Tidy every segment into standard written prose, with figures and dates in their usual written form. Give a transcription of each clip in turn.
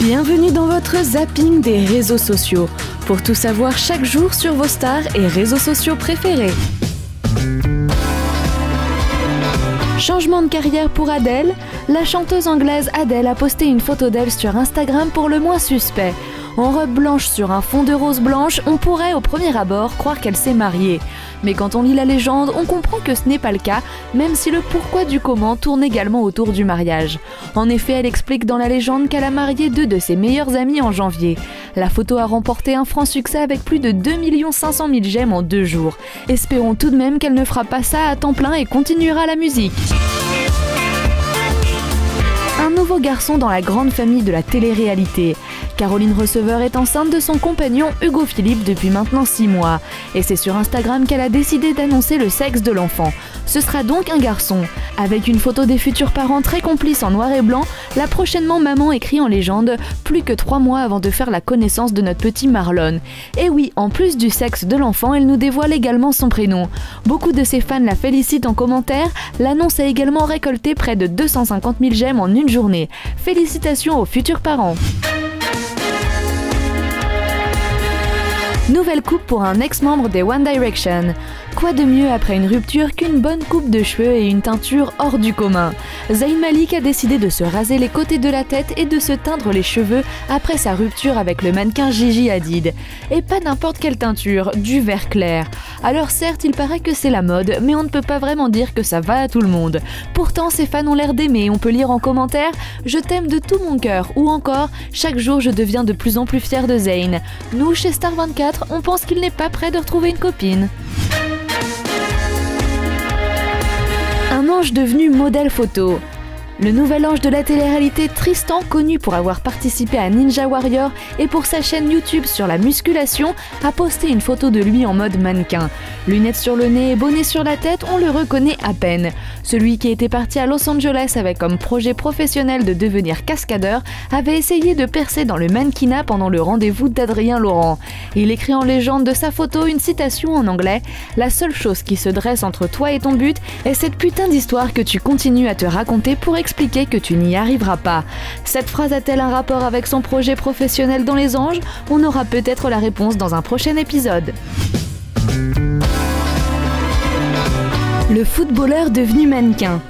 Bienvenue dans votre zapping des réseaux sociaux, pour tout savoir chaque jour sur vos stars et réseaux sociaux préférés. Changement de carrière pour Adele, la chanteuse anglaise Adele a posté une photo d'elle sur Instagram pour le moins suspect. En robe blanche sur un fond de rose blanche, on pourrait au premier abord croire qu'elle s'est mariée. Mais quand on lit la légende, on comprend que ce n'est pas le cas, même si le pourquoi du comment tourne également autour du mariage. En effet, elle explique dans la légende qu'elle a marié 2 de ses meilleurs amis en janvier. La photo a remporté un franc succès avec plus de 2 500 000 j'aime en 2 jours. Espérons tout de même qu'elle ne fera pas ça à temps plein et continuera la musique. Un nouveau garçon dans la grande famille de la télé-réalité. Caroline Receveur est enceinte de son compagnon Hugo Philippe depuis maintenant 6 mois. Et c'est sur Instagram qu'elle a décidé d'annoncer le sexe de l'enfant. Ce sera donc un garçon. Avec une photo des futurs parents très complices en noir et blanc, la prochainement maman écrit en légende « Plus que 3 mois avant de faire la connaissance de notre petit Marlon ». Et oui, en plus du sexe de l'enfant, elle nous dévoile également son prénom. Beaucoup de ses fans la félicitent en commentaire. L'annonce a également récolté près de 250 000 j'aime en une journée. Félicitations aux futurs parents. Nouvelle coupe pour un ex-membre des One Direction. Quoi de mieux après une rupture qu'une bonne coupe de cheveux et une teinture hors du commun? Zayn Malik a décidé de se raser les côtés de la tête et de se teindre les cheveux après sa rupture avec le mannequin Gigi Hadid. Et pas n'importe quelle teinture, du vert clair. Alors certes, il paraît que c'est la mode, mais on ne peut pas vraiment dire que ça va à tout le monde. Pourtant, ses fans ont l'air d'aimer. On peut lire en commentaire « Je t'aime de tout mon cœur » ou encore « Chaque jour, je deviens de plus en plus fière de Zayn ». Nous, chez Star 24, on pense qu'il n'est pas prêt de retrouver une copine. Un ange devenu modèle photo. Le nouvel ange de la télé-réalité Tristan, connu pour avoir participé à Ninja Warrior et pour sa chaîne YouTube sur la musculation, a posté une photo de lui en mode mannequin. Lunettes sur le nez et bonnet sur la tête, on le reconnaît à peine. Celui qui était parti à Los Angeles avec comme projet professionnel de devenir cascadeur avait essayé de percer dans le mannequinat pendant le rendez-vous d'Adrien Laurent. Il écrit en légende de sa photo une citation en anglais « La seule chose qui se dresse entre toi et ton but est cette putain d'histoire que tu continues à te raconter pour expliquer que tu n'y arriveras pas. » Cette phrase a-t-elle un rapport avec son projet professionnel dans les anges? On aura peut-être la réponse dans un prochain épisode. Le footballeur devenu mannequin.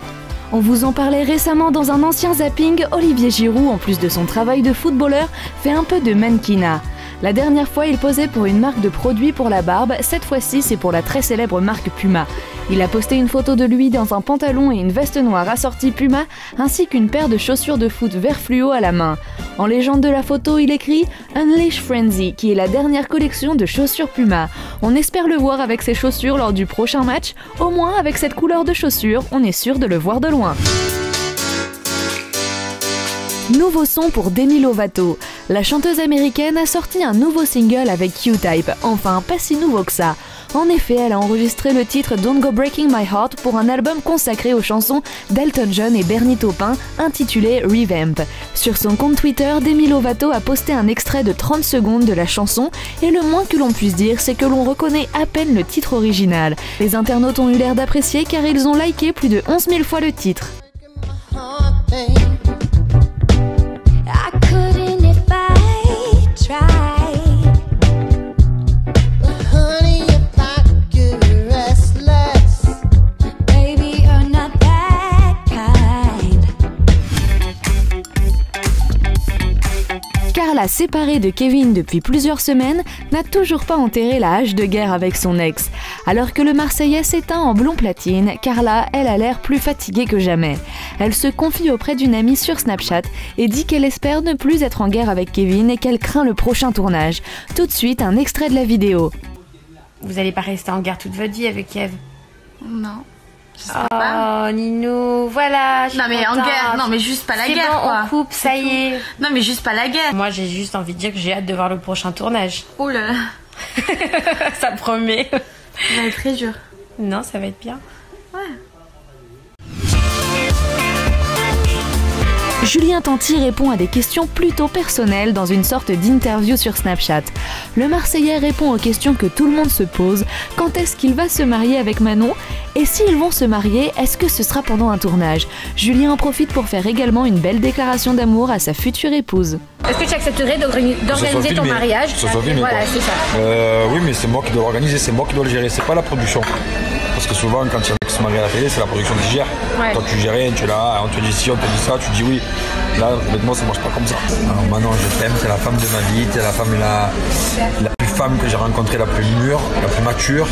On vous en parlait récemment dans un ancien zapping, Olivier Giroud, en plus de son travail de footballeur, fait un peu de mannequinat. La dernière fois, il posait pour une marque de produits pour la barbe, cette fois-ci c'est pour la très célèbre marque Puma. Il a posté une photo de lui dans un pantalon et une veste noire assortie Puma, ainsi qu'une paire de chaussures de foot vert fluo à la main. En légende de la photo, il écrit « Unleash Frenzy », qui est la dernière collection de chaussures Puma. On espère le voir avec ses chaussures lors du prochain match, au moins avec cette couleur de chaussures, on est sûr de le voir de loin. Nouveau son pour Demi Lovato. La chanteuse américaine a sorti un nouveau single avec Q-Type, enfin pas si nouveau que ça. En effet, elle a enregistré le titre Don't Go Breaking My Heart pour un album consacré aux chansons d'Elton John et Bernie Taupin, intitulé Revamp. Sur son compte Twitter, Demi Lovato a posté un extrait de 30 secondes de la chanson, et le moins que l'on puisse dire, c'est que l'on reconnaît à peine le titre original. Les internautes ont eu l'air d'apprécier car ils ont liké plus de 11 000 fois le titre. Carla, séparée de Kevin depuis plusieurs semaines, n'a toujours pas enterré la hache de guerre avec son ex. Alors que le Marseillais s'éteint en blond platine, Carla, elle, a l'air plus fatiguée que jamais. Elle se confie auprès d'une amie sur Snapchat et dit qu'elle espère ne plus être en guerre avec Kevin et qu'elle craint le prochain tournage. Tout de suite, un extrait de la vidéo. Vous allez pas rester en guerre toute votre vie avec Kev? Non. Oh Ninou, voilà. Non mais contente. en guerre, non mais juste pas la guerre bon, quoi. On coupe, ça y est. Non mais juste pas la guerre. Moi j'ai juste envie de dire que j'ai hâte de voir le prochain tournage. Oh là là. Ça promet. Ça va être très dur. Non, ça va être bien. Ouais. Julien Tanti répond à des questions plutôt personnelles dans une sorte d'interview sur Snapchat. Le Marseillais répond aux questions que tout le monde se pose. Quand est-ce qu'il va se marier avec Manon? Et s'ils vont se marier, est-ce que ce sera pendant un tournage? Julien en profite pour faire également une belle déclaration d'amour à sa future épouse. Est-ce que tu accepterais d'organiser ton mariage? Voilà, c'est ça. Oui, mais c'est moi qui dois l'organiser, c'est moi qui dois le gérer, c'est pas la production. Parce que souvent, quand il y en a qui se marient à la télé, c'est la production qui gère. Ouais. Toi, tu gères rien, tu es là, on te dit ci, on te dit ça, tu dis oui. Là, avec moi, ça marche pas comme ça. Alors, Manon, je t'aime, t'es la femme de ma vie, t'es la femme la plus femme que j'ai rencontrée, la plus mûre, la plus mature.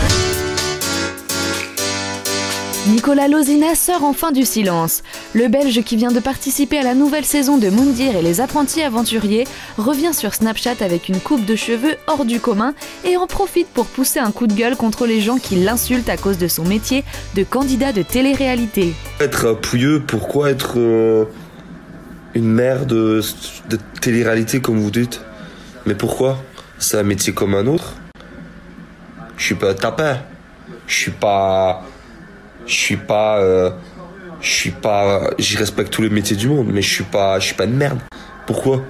Nicolas Lozina sort enfin du silence. Le Belge qui vient de participer à la nouvelle saison de Moundir et les apprentis aventuriers revient sur Snapchat avec une coupe de cheveux hors du commun et en profite pour pousser un coup de gueule contre les gens qui l'insultent à cause de son métier de candidat de télé-réalité. Être pouilleux, pourquoi être une mère de télé-réalité comme vous dites? Mais pourquoi? C'est un métier comme un autre. Je suis pas tapin. J'y respecte tous les métiers du monde, mais je suis pas une merde. Pourquoi?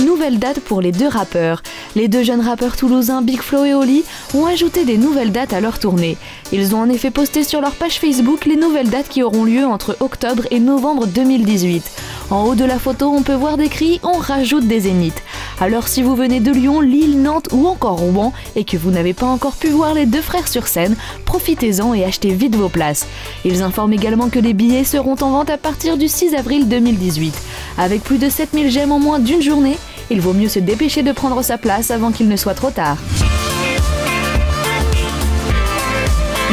Nouvelle date pour les deux rappeurs. Les deux jeunes rappeurs toulousains Big Flo et Oli ont ajouté des nouvelles dates à leur tournée. Ils ont en effet posté sur leur page Facebook les nouvelles dates qui auront lieu entre octobre et novembre 2018. En haut de la photo, on peut voir décrit « On rajoute des zéniths ». Alors si vous venez de Lyon, Lille, Nantes ou encore Rouen et que vous n'avez pas encore pu voir les deux frères sur scène, profitez-en et achetez vite vos places. Ils informent également que les billets seront en vente à partir du 6 avril 2018. Avec plus de 7000 j'aime en moins d'une journée, il vaut mieux se dépêcher de prendre sa place avant qu'il ne soit trop tard.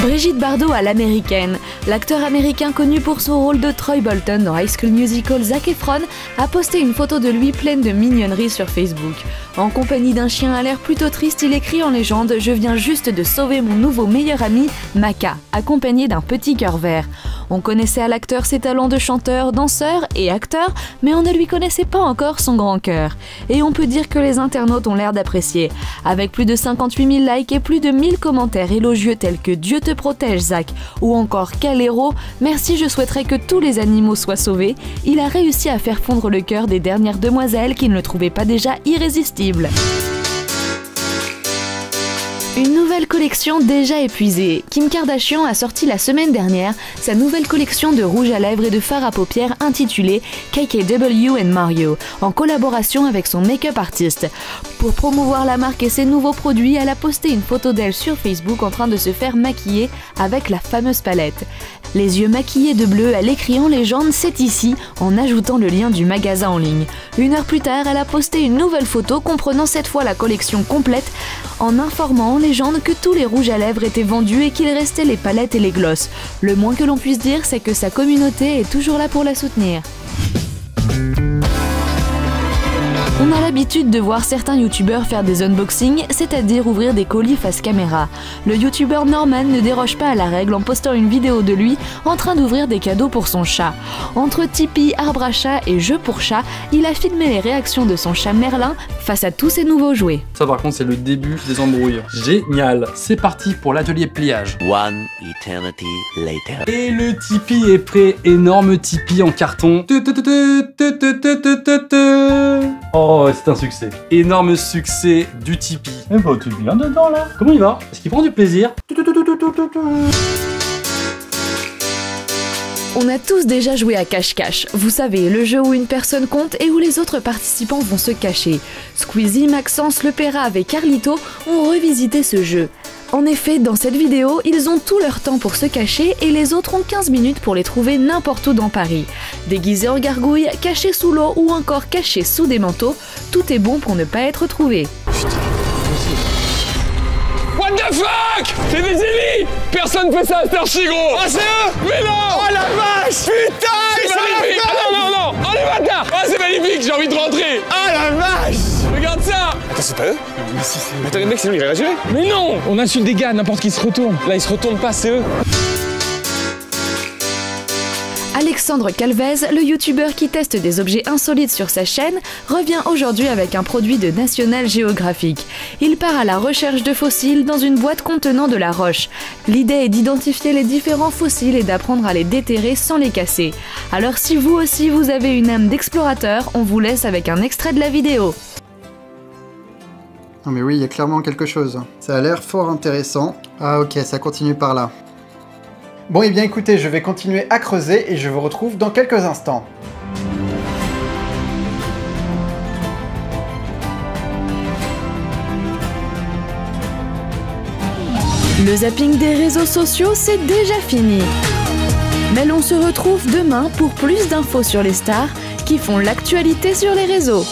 Brigitte Bardot à l'américaine. L'acteur américain connu pour son rôle de Troy Bolton dans High School Musical, Zac Efron, a posté une photo de lui pleine de mignonneries sur Facebook. En compagnie d'un chien à l'air plutôt triste, il écrit en légende « Je viens juste de sauver mon nouveau meilleur ami, Maka », accompagné d'un petit cœur vert. On connaissait à l'acteur ses talents de chanteur, danseur et acteur, mais on ne lui connaissait pas encore son grand cœur. Et on peut dire que les internautes ont l'air d'apprécier. Avec plus de 58 000 likes et plus de 1000 commentaires élogieux tels que « Dieu te protège Zach » ou encore « Quel héros, merci, je souhaiterais que tous les animaux soient sauvés », il a réussi à faire fondre le cœur des dernières demoiselles qui ne le trouvaient pas déjà irrésistible. Une nouvelle collection déjà épuisée. Kim Kardashian a sorti la semaine dernière sa nouvelle collection de rouge à lèvres et de fard à paupières intitulée KKW and Mario, en collaboration avec son make-up artiste. Pour promouvoir la marque et ses nouveaux produits, elle a posté une photo d'elle sur Facebook en train de se faire maquiller avec la fameuse palette. Les yeux maquillés de bleu, elle écrit en légende « C'est ici » en ajoutant le lien du magasin en ligne. Une heure plus tard, elle a posté une nouvelle photo comprenant cette fois la collection complète en informant en légende que tous les rouges à lèvres étaient vendus et qu'il restait les palettes et les glosses. Le moins que l'on puisse dire, c'est que sa communauté est toujours là pour la soutenir. On a l'habitude de voir certains youtubeurs faire des unboxings, c'est-à-dire ouvrir des colis face caméra. Le youtubeur Norman ne déroge pas à la règle en postant une vidéo de lui en train d'ouvrir des cadeaux pour son chat. Entre Tipeee, arbre à chat et jeux pour chat, il a filmé les réactions de son chat Merlin face à tous ses nouveaux jouets. Ça par contre c'est le début des embrouilles. Génial. C'est parti pour l'atelier pliage. One eternity later. Et le Tipeee est prêt. Énorme Tipeee en carton. Oh, c'est un succès. Énorme succès du Tipeee. Eh bah, tu es bien dedans là. Comment il va? Est-ce qu'il prend du plaisir? On a tous déjà joué à cache-cache. Vous savez, le jeu où une personne compte et où les autres participants vont se cacher. Squeezie, Maxence, Le Pérave et Carlito ont revisité ce jeu. En effet, dans cette vidéo, ils ont tout leur temps pour se cacher et les autres ont 15 minutes pour les trouver n'importe où dans Paris. Déguisés en gargouilles, cachés sous l'eau ou encore cachés sous des manteaux, tout est bon pour ne pas être trouvé. What the fuck? C'est des élites! Personne fait ça à cette archi, gros! Ah, c'est eux? Mais non! Oh la vache! Putain! C'est magnifique! Ah non, non, non! Oh les bâtards! Ah, c'est magnifique! J'ai envie de rentrer! Ah la vache! Regarde ça! Attends, c'est pas eux? Mais si, c'est eux. Attends, les mecs, sinon ils réagiraient? Mais non! On insulte des gars, n'importe qui se retourne. Là, ils se retournent pas, c'est eux. Alexandre Calvez, le youtubeur qui teste des objets insolites sur sa chaîne, revient aujourd'hui avec un produit de National Geographic. Il part à la recherche de fossiles dans une boîte contenant de la roche. L'idée est d'identifier les différents fossiles et d'apprendre à les déterrer sans les casser. Alors si vous aussi vous avez une âme d'explorateur, on vous laisse avec un extrait de la vidéo. Non mais oui, il y a clairement quelque chose. Ça a l'air fort intéressant. Ah ok, ça continue par là. Bon, et bien écoutez, je vais continuer à creuser et je vous retrouve dans quelques instants. Le zapping des réseaux sociaux, c'est déjà fini. Mais l'on se retrouve demain pour plus d'infos sur les stars qui font l'actualité sur les réseaux.